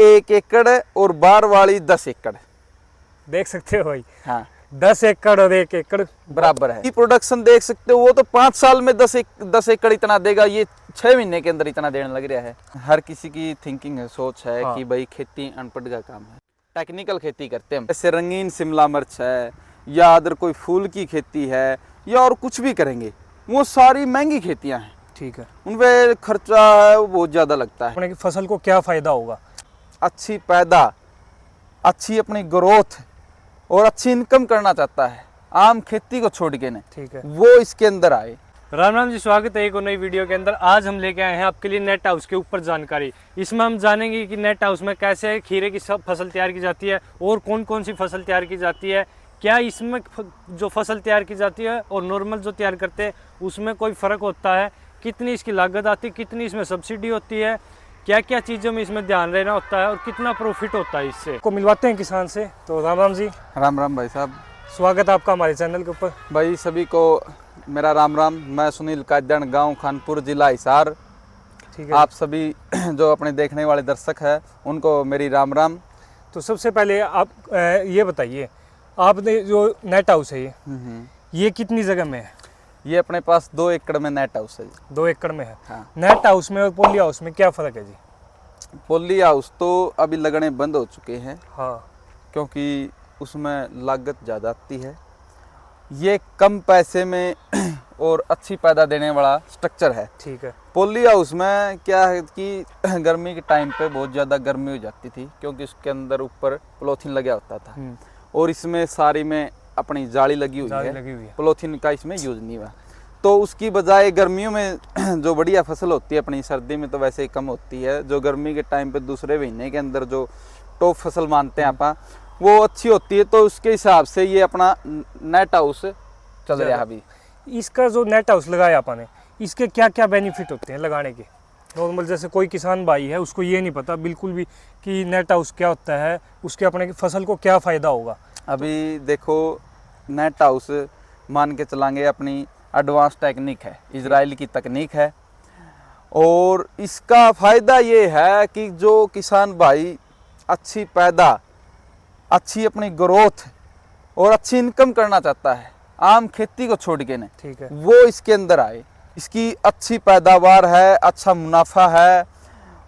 1 एकड़ और बार वाली 10 एकड़। देख सकते हो भाई। हाँ 10 एकड़ और 1 एकड़ बराबर है। प्रोडक्शन देख सकते हो, वो तो 5 साल में 10 एकड़ इतना देगा, ये 6 महीने के अंदर इतना देने लग रहा है। हर किसी की थिंकिंग है, सोच है कि भाई खेती अनपढ़ का काम है, टेक्निकल खेती करते हैं। जैसे रंगीन शिमला मिर्च है या अदर कोई फूल की खेती है या और कुछ भी करेंगे, वो सारी महंगी खेतियां हैं। ठीक है। उनपे खर्चा है वो बहुत ज़्यादा लगता है। अपने फसल को क्या फ़ायदा होगा? अच्छी पैदा, अच्छी अपनी ग्रोथ और अच्छी इनकम करना चाहता है, आम खेती को छोड़ के नहीं। ठीक है, वो इसके अंदर आए। राम राम जी, स्वागत है एक और नई वीडियो के अंदर। आज हम लेके आए हैं आपके लिए नेट हाउस के ऊपर जानकारी। इसमें हम जानेंगे कि नेट हाउस में कैसे खीरे की सब फसल तैयार की जाती है और कौन कौन सी फसल तैयार की जाती है, क्या इसमें जो फसल तैयार की जाती है और नॉर्मल जो तैयार करते हैं उसमें कोई फ़र्क होता है, कितनी इसकी लागत आती है, कितनी इसमें सब्सिडी होती है, क्या क्या चीज़ों में इसमें ध्यान रहना होता है और कितना प्रॉफिट होता है इससे को मिलवाते हैं किसान से। तो राम राम जी। राम राम भाई साहब, स्वागत है आपका हमारे चैनल के ऊपर। भाई सभी को मेरा राम राम। मैं सुनील कादन, गांव खानपुर, जिला हिसार। ठीक है, आप सभी जो अपने देखने वाले दर्शक हैं उनको मेरी राम राम। तो सबसे पहले आप ये बताइए, आपने जो नेट हाउस है ये कितनी जगह में है? ये अपने पास 2 एकड़ में नेट हाउस है जी। 2 एकड़ में है। हाँ। नेट हाउस में और पोली हाउस में क्या फ़र्क है जी? पोली हाउस तो अभी लगने बंद हो चुके हैं। हाँ। क्योंकि उसमें लागत ज़्यादा आती है। ये कम पैसे में और अच्छी पैदा देने वाला स्ट्रक्चर है। ठीक है। पोली हाउस में क्या है कि गर्मी के टाइम पे बहुत ज़्यादा गर्मी हो जाती थी, क्योंकि उसके अंदर ऊपर पॉलीथीन लगा होता था और इसमें सारी में अपनी जाली लगी हुई है। पॉलीथीन का इसमें यूज़ नहीं हुआ, तो उसकी बजाय गर्मियों में जो बढ़िया फसल होती है, अपनी सर्दी में तो वैसे ही कम होती है, जो गर्मी के टाइम पे दूसरे महीने के अंदर जो टॉप फसल मानते हैं आपा, वो अच्छी होती है। तो उसके हिसाब से ये अपना नेट हाउस चल रहा है अभी। इसका जो नेट हाउस लगाया आपने, इसके क्या क्या बेनिफिट होते हैं लगाने के? नॉर्मल जैसे कोई किसान भाई है उसको ये नहीं पता बिल्कुल भी कि नेट हाउस क्या होता है, उसके अपने फसल को क्या फ़ायदा होगा। अभी देखो, नेट हाउस मान के चलाएंगे अपनी एडवांस टेक्निक है, इजराइल की तकनीक है। और इसका फ़ायदा ये है कि जो किसान भाई अच्छी पैदा, अच्छी अपनी ग्रोथ और अच्छी इनकम करना चाहता है, आम खेती को छोड़ के नहीं। ठीक है, वो इसके अंदर आए। इसकी अच्छी पैदावार है, अच्छा मुनाफा है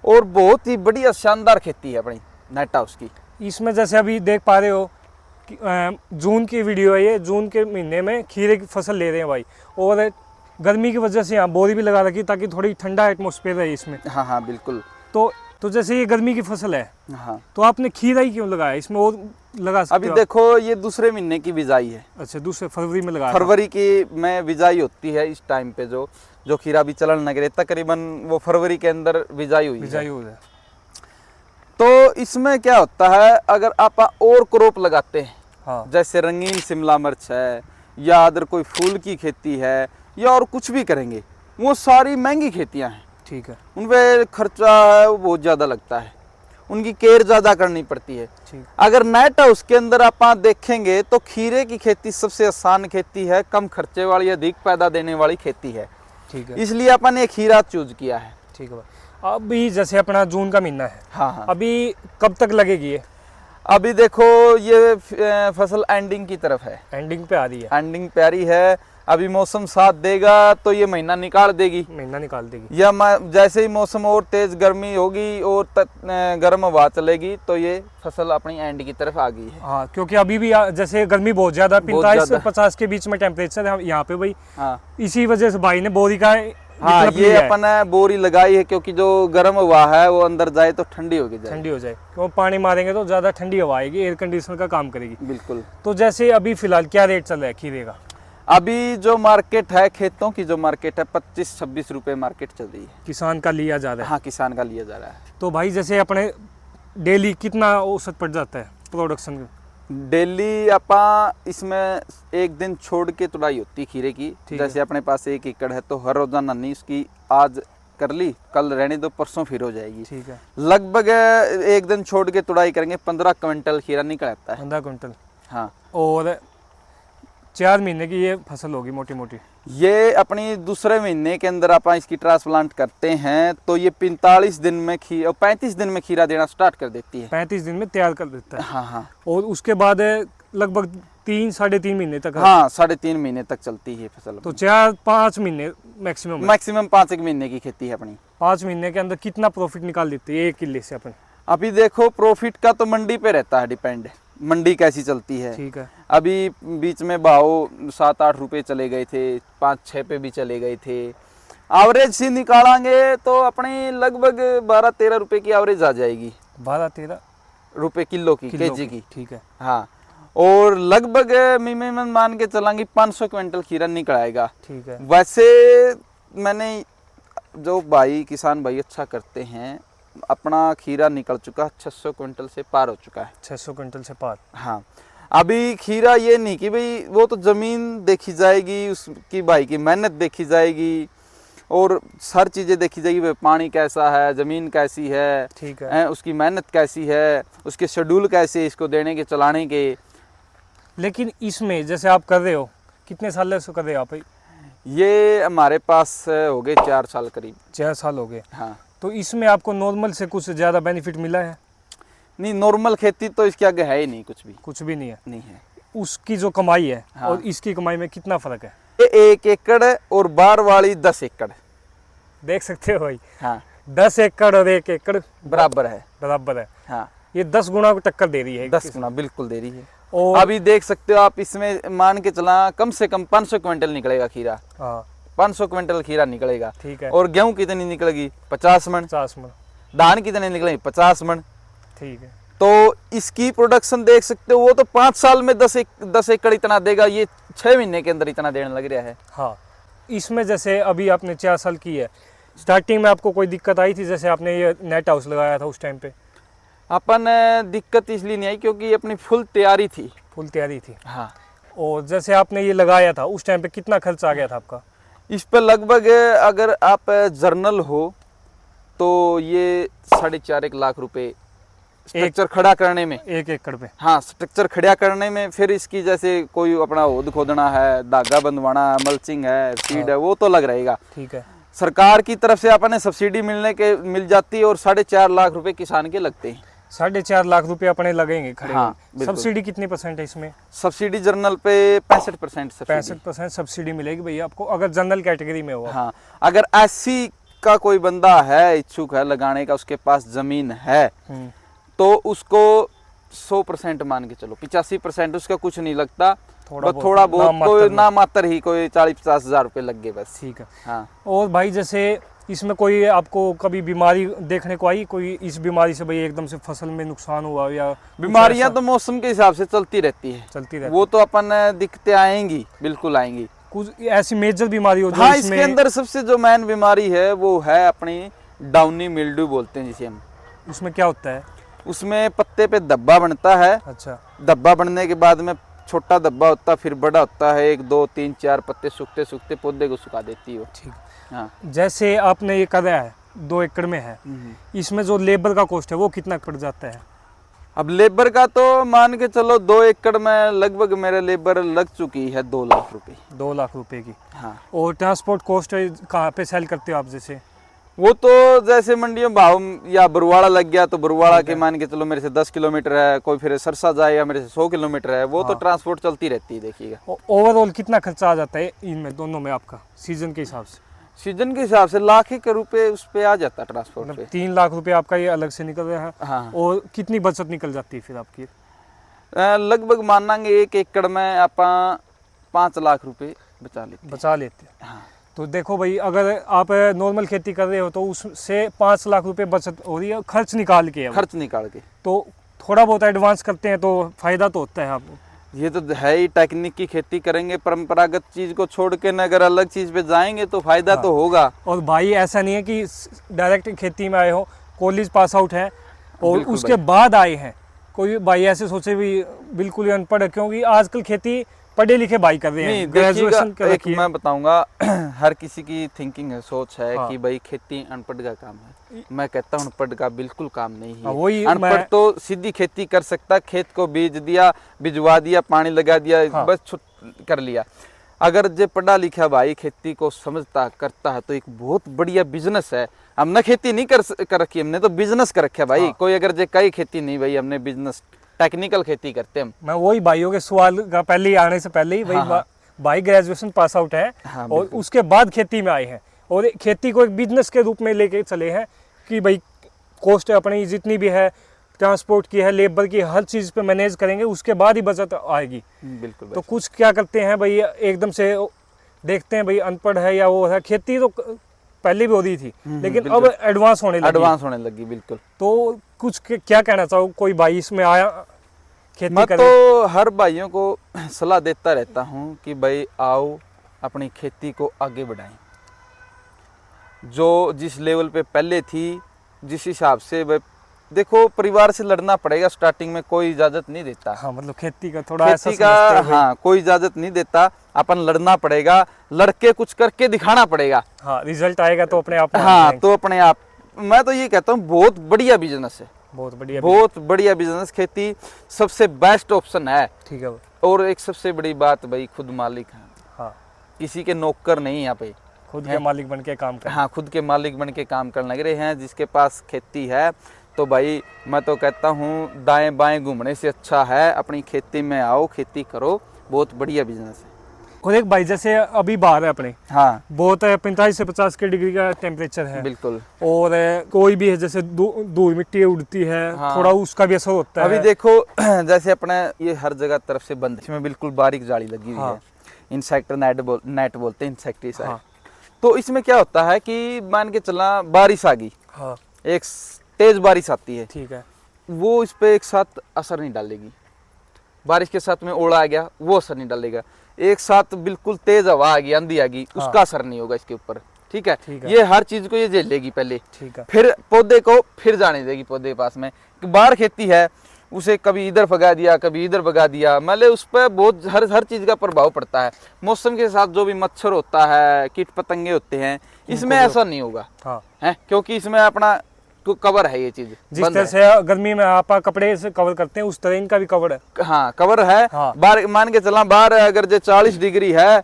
और बहुत ही बढ़िया शानदार खेती है अपनी नेट हाउस की। इसमें जैसे अभी देख पा रहे हो कि जून की वीडियो है ये। जून के महीने में खीरे की फसल ले रहे हैं भाई, और गर्मी की वजह से यहाँ बोरी भी लगा रखी ताकि थोड़ी ठंडा एटमॉस्फेयर रहे इसमें। हाँ हाँ बिल्कुल। तो जैसे ये गर्मी की फसल है, हाँ, तो आपने खीरा ही क्यों लगाया इसमें? और लगा सकते अभी हो देखो, ये दूसरे महीने की बिजाई है। अच्छा, दूसरे फरवरी में लगाया। फरवरी की में बिजाई होती है इस टाइम पे। जो खीरा भी चलन लग रहे, तकरीबन वो फरवरी के अंदर बिजाई हुई है। तो इसमें क्या होता है, अगर आप और क्रॉप लगाते हैं, हाँ, जैसे रंगीन शिमला मिर्च है या अदर कोई फूल की खेती है या और कुछ भी करेंगे, वो सारी महंगी खेतियां हैं। ठीक है, उन पे खर्चा है वो बहुत ज़्यादा लगता है, उनकी केयर ज़्यादा करनी पड़ती है। ठीक। अगर नेट हाउस के अंदर आप देखेंगे तो खीरे की खेती सबसे आसान खेती है, कम खर्चे वाली, अधिक पैदा देने वाली खेती है। ठीक है, इसलिए अपन ने खीरा चूज किया है। ठीक है भाई। अभी जैसे अपना जून का महीना है। हाँ हाँ। अभी कब तक लगेगी ये? अभी देखो, ये फसल एंडिंग की तरफ है, एंडिंग पे आ रही है। एंडिंग प्यारी है। अभी मौसम साथ देगा तो ये महीना निकाल देगी, महीना निकाल देगी। या जैसे ही मौसम और तेज गर्मी होगी और गर्म हवा चलेगी तो ये फसल अपनी एंड की तरफ आ गई है। हाँ, क्योंकि अभी भी जैसे गर्मी बहुत ज्यादा 45 से 50 के बीच में टेम्परेचर है यहाँ पे भाई। हाँ, इसी वजह से भाई ने बोरी का हाँ, ये अपन बोरी लगाई है, क्योंकि जो गर्म हवा है वो अंदर जाए तो ठंडी होगी, ठंडी हो जाए। क्यों पानी मारेंगे तो ज्यादा ठंडी हवा आएगी, एयर कंडीशनर का काम करेगी। बिल्कुल। तो जैसे अभी फिलहाल क्या रेट चल रहा है खीरे का? अभी जो मार्केट है, खेतों की जो मार्केट है, 25-26 रुपए मार्केट चल रही है। किसान का लिया जा रहा है। हाँ, किसान का लिया जा रहा है। तो भाई जैसे अपने डेली कितना औसत पड़ जाता है प्रोडक्शन? डेली अपा इसमें एक दिन छोड़ के तुड़ाई होती खीरे की। जैसे अपने पास 1 एकड़ है तो हर रोजाना नहीं, उसकी आज कर ली, कल रहने दो, परसों फिर हो जाएगी। ठीक है। लगभग एक दिन छोड़ के तुड़ाई करेंगे, 15 क्विंटल खीरा निकल आता है। 15 क्विंटल। हाँ। और 4 महीने की ये फसल होगी मोटी मोटी। ये अपनी दूसरे महीने के अंदर आप इसकी ट्रांसप्लांट करते हैं तो ये 45 दिन में 35 दिन में खीरा देना स्टार्ट कर देती है। 35 दिन में तैयार कर देता है। हाँ हाँ। और उसके बाद लगभग 3-3.5 महीने तक। हाँ, 3.5 महीने तक चलती है फसल। तो 4-5 महीने मैक्सिमम 5 महीने की खेती है अपनी। 5 महीने के अंदर कितना प्रॉफिट निकाल देते हैं 1 किले से अपन? अभी देखो प्रॉफिट का तो मंडी पे रहता है डिपेंड, मंडी कैसी चलती है। ठीक है। अभी बीच में भाव 7-8 रुपए चले गए थे, 5-6 पे भी चले गए थे। एवरेज से निकालेंगे तो अपने लगभग 12-13 रुपए की एवरेज आ जाएगी। 12-13 रुपए किलो की, केजी की। ठीक है। हाँ, और लगभग मिनिमम मान के चलेंगे 500 क्विंटल खीरा निकल आएगा। ठीक है। वैसे मैंने जो भाई किसान भाई अच्छा करते हैं, अपना खीरा निकल चुका 600 क्विंटल से पार हो चुका है। 600 क्विंटल से पार। हाँ, अभी खीरा ये नहीं कि भाई वो तो जमीन देखी जाएगी, उसकी भाई की मेहनत देखी जाएगी और हर चीज़ें देखी जाएगी, भाई पानी कैसा है, ज़मीन कैसी है, ठीक है, उसकी मेहनत कैसी है, उसके शेड्यूल कैसे इसको देने के चलाने के। लेकिन इसमें जैसे आप कर रहे हो, कितने साल से कर रहे हो आप? ये हमारे पास हो गए 4 साल करीब। 4 साल हो गए। हाँ। तो इसमें आपको नॉर्मल से कुछ ज़्यादा बेनिफिट मिला है? नहीं, नॉर्मल खेती तो इसके आगे है ही नहीं, कुछ भी नहीं है। नहीं है। उसकी जो कमाई है। हाँ। और इसकी कमाई में कितना फर्क है? 1 एकड़ और बार वाली 10 एकड़। देख सकते हो भाई। हाँ, 10 एकड़ और 1 एकड़ बराबर है। बराबर है। हाँ, ये 10 गुना को टक्कर दे रही है। 10 गुना बिल्कुल दे रही है। और अभी देख सकते हो आप, इसमें मान के चला कम से कम 500 क्विंटल निकलेगा खीरा। हाँ, 500 क्विंटल खीरा निकलेगा। ठीक है। और गेहूं कितनी निकलेगी? 50 मन। 50 मन। धान कितने निकलेंगे? 50 मन। ठीक है। तो इसकी प्रोडक्शन देख सकते हो, वो तो 5 साल में 10 एकड़ इतना देगा, ये 6 महीने के अंदर इतना देने लग रहा है। हाँ, इसमें जैसे अभी आपने 4 साल की है, स्टार्टिंग में आपको कोई दिक्कत आई थी? जैसे आपने ये नेट हाउस लगाया था उस टाइम पे? अपन दिक्कत इसलिए नहीं आई क्योंकि अपनी फुल तैयारी थी। फुल तैयारी थी। हाँ। और जैसे आपने ये लगाया था उस टाइम पे कितना खर्च आ गया था आपका? इस पर लगभग अगर आप जर्नल हो तो ये 4.5 लाख रुपए स्ट्रक्चर खड़ा करने में। 1 एकड़ पे? हाँ, स्ट्रक्चर खड़ा करने में। फिर इसकी जैसे कोई अपना होद खोदना है, धागा बंधवाना है, मल्चिंग है, सीड है, वो तो लग रहेगा। ठीक है। सरकार की तरफ से अपने सब्सिडी मिल जाती है और 4.5 लाख रुपए किसान के लगते हैं। 4.5 लाख रुपए अपने लगेंगे खड़े। हाँ, सब्सिडी कितनी % है इसमें? सब्सिडी जर्नल पे 65% 65% सब्सिडी मिलेगी भैया आपको, अगर जनरल कैटेगरी में हो। हाँ, अगर एससी का कोई बंदा है, इच्छुक है लगाने का, उसके पास जमीन है, तो उसको 100% मान के चलो, 85% उसका कुछ नहीं लगता। थोड़ा बहुत कोई ना मात्र ही कोई 40-50 हज़ार रुपये लग गए बस। ठीक है। हाँ। और भाई जैसे इसमें कोई आपको कभी बीमारी देखने को आई, कोई इस बीमारी से भाई एकदम से फसल में नुकसान हुआ? या बीमारियां तो मौसम के हिसाब से चलती रहती है, वो तो अपन दिक्कतें आएंगी, बिल्कुल आएंगी। कुछ ऐसी मेजर बीमारी हो जो हाँ, इसके अंदर सबसे जो मेन बीमारी है वो है अपनी डाउनी मिल्ड्यू बोलते हैं जिसे हम। उसमें क्या होता है? उसमें पत्ते पे धब्बा बनता है। अच्छा। धब्बा बनने के बाद में छोटा धब्बा होता है, फिर बड़ा होता है, 1 2 3 4 पत्ते सूखते सूखते पौधे को सुखा देती है। ठीक। हाँ। जैसे आपने ये कराया है 2 एकड़ में है, इसमें जो लेबर का कॉस्ट है वो कितना पड़ जाता है? अब लेबर का तो मान के चलो 2 एकड़ में लगभग मेरे लेबर लग चुकी है 2 लाख रुपए। 2 लाख रुपए की। हाँ। और ट्रांसपोर्ट कॉस्ट कहाँ पे सेल करते हो आप? जैसे वो तो जैसे मंडियों भाव, या बरवाड़ा लग गया तो बरवाड़ा के मान के चलो मेरे से 10 किलोमीटर है, कोई फिर सरसा जाएगा मेरे से 100 किलोमीटर है, वो तो ट्रांसपोर्ट चलती रहती है। देखिएगा ओवरऑल कितना खर्चा आ जाता है इनमें दोनों में आपका सीजन के हिसाब से? सीजन के हिसाब से लाख के रुपए उस पे आ जाता है ट्रांसपोर्ट पे। 3 लाख रुपए आपका ये अलग से निकल रहा है। हाँ। और कितनी बचत निकल जाती है फिर आपकी? लगभग मानांगे 1 एकड़ में आप 5 लाख रुपए बचा लेते हैं। हाँ। तो देखो भाई, अगर आप नॉर्मल खेती कर रहे हो तो उससे 5 लाख रुपए बचत हो रही है, खर्च निकाल के। तो थोड़ा बहुत एडवांस करते हैं तो फायदा तो होता है आपको। ये तो है ही, टेक्निक की खेती करेंगे, परंपरागत चीज को छोड़ के अगर अलग चीज पे जाएंगे तो फायदा तो होगा। और भाई ऐसा नहीं है कि डायरेक्ट खेती में आए हो, कॉलेज पास आउट है और उसके बाद आए हैं। कोई भाई ऐसे सोचे भी बिल्कुल ही अनपढ़ है, क्योंकि आजकल खेती पढ़े लिखे भाई कर रहे हैं, ग्रेजुएशन कर रखी है। मैं बताऊंगा हर किसी की थिंकिंग है, सोच है कि भाई खेती अनपढ़ का काम है। मैं कहता हूँ अनपढ़ का बिल्कुल काम नहीं है। अनपढ़ तो सीधी खेती कर सकता, खेत को बीज दिया, बिजवा दिया, पानी लगा दिया, बस कर लिया। अगर जो पढ़ा लिखा भाई खेती को समझता करता है तो एक बहुत बढ़िया बिजनेस है। हमने खेती नहीं कर रखी, हमने तो बिजनेस कर रखा भाई। कोई अगर जो कई खेती नहीं भाई, हमने बिजनेस टेक्निकल खेती करते हम। मैं वही भाइयों के सवाल का पहले ही आने से पहले ही वही भाई ग्रेजुएशन पास आउट है और उसके बाद खेती में आए हैं और खेती को एक बिजनेस के रूप में लेके चले हैं कि भाई कॉस्ट अपनी जितनी भी है, ट्रांसपोर्ट की है, लेबर की, हर चीज़ पे मैनेज करेंगे, उसके बाद ही बचत आएगी। बिल्कुल। तो कुछ क्या करते हैं भाई, एकदम से देखते हैं भाई अनपढ़ है या वो है, खेती तो पहले भी हो रही थी लेकिन अब एडवांस होने लगी। बिल्कुल। तो कुछ क्या कहना चाहो, कोई भाई इसमें आया खेती मैं तो हर भाइयों को सलाह देता रहता हूँ कि भाई आओ अपनी खेती को आगे बढ़ाएं। जो जिस लेवल पे पहले थी, जिस हिसाब से देखो परिवार से लड़ना पड़ेगा, स्टार्टिंग में कोई इजाजत नहीं देता। हाँ, मतलब खेती का थोड़ा खेती का हाँ कोई इजाजत नहीं देता, अपन लड़ना पड़ेगा, लड़के कुछ करके दिखाना पड़ेगा। हाँ, रिजल्ट आएगा तो अपने आप। हाँ, तो अपने आप। मैं तो ये कहता हूँ बहुत बढ़िया बिजनेस है, बहुत बढ़िया बिजनेस। खेती सबसे बेस्ट ऑप्शन है। ठीक है। और एक सबसे बड़ी बात भाई, खुद मालिक है। हाँ, किसी के नौकर नहीं यहाँ पे, खुद के मालिक बन के काम करना। हाँ, खुद के मालिक बन के काम करने लग रहे हैं। जिसके पास खेती है तो भाई मैं तो कहता हूँ दाएं बाएं घूमने से अच्छा है अपनी खेती में आओ, खेती करो, बहुत बढ़िया बिजनेस है। और एक भाई जैसे अभी बाहर है अपने, हाँ, बहुत 45 से 50 के डिग्री का टेम्परेचर है। बिल्कुल। और कोई भी है जैसे धूल मिट्टी उड़ती है, हाँ, थोड़ा उसका भी असर होता है। अभी देखो जैसे अपने ये हर जगह तरफ से बंद, इसमें बिल्कुल बारीक जाली लगी हुई है, इंसेक्ट नेट बोलते हैं, इंसेक्टिसाइड। हाँ। तो इसमें क्या होता है कि मान के चला बारिश आ गई, हाँ, एक तेज बारिश आती है, ठीक है, वो इस पे एक साथ असर नहीं डालेगी। बारिश के साथ में ओला आ गया, वो असर नहीं डालेगा। एक साथ बिल्कुल तेज हवा आ गई, आंधी आ गई, हाँ, उसका असर नहीं होगा इसके ऊपर। ठीक है, ये हर चीज को ये झेल लेगी पहले, ठीक है, फिर पौधे को फिर जाने देगी पौधे के पास में। बाहर खेती है, उसे कभी इधर भगा दिया, कभी इधर भगा दिया, मतलब उस पर बहुत हर चीज का प्रभाव पड़ता है। मौसम के साथ जो भी मच्छर होता है, कीट पतंगे होते हैं, इसमें ऐसा नहीं होगा, हाँ, है, क्योंकि इसमें अपना तो कवर है। ये चीज जिस तरह से गर्मी में आप कपड़े से कवर करते हैं, उस तरह इनका भी कवर है। हाँ, कवर है। हाँ। बाहर मान के चला, बाहर अगर जो 40 डिग्री है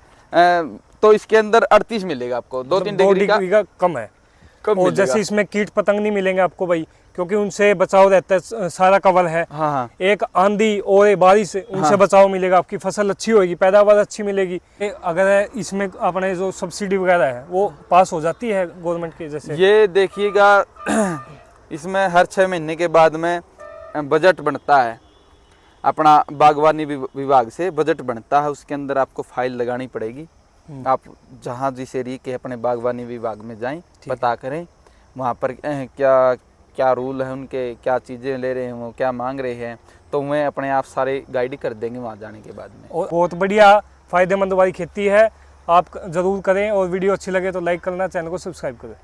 तो इसके अंदर 38 मिलेगा आपको, 2-3 डिग्री का कम है। और जैसे इसमें कीट पतंग नहीं मिलेंगे आपको भाई, क्योंकि उनसे बचाव रहता है, सारा कवर है। हाँ, हाँ। एक आंधी और बारिश, उनसे हाँ, बचाव मिलेगा, आपकी फसल अच्छी होगी, पैदावार अच्छी मिलेगी। अगर इसमें अपने जो सब्सिडी वगैरह है वो पास हो जाती है गवर्नमेंट के, जैसे ये देखिएगा इसमें हर 6 महीने के बाद में बजट बनता है, अपना बागवानी विभाग से बजट बनता है, उसके अंदर आपको फाइल लगानी पड़ेगी। आप जहाँ जिस एरिया के अपने बागवानी विभाग में जाएं, पता करें वहाँ पर क्या क्या रूल है उनके, क्या चीज़ें ले रहे हैं वो, क्या मांग रहे हैं, तो वह अपने आप सारे गाइड कर देंगे वहाँ जाने के बाद में। और बहुत बढ़िया फ़ायदेमंद वाली खेती है, आप ज़रूर करें। और वीडियो अच्छी लगे तो लाइक करना, चैनल को सब्सक्राइब करें।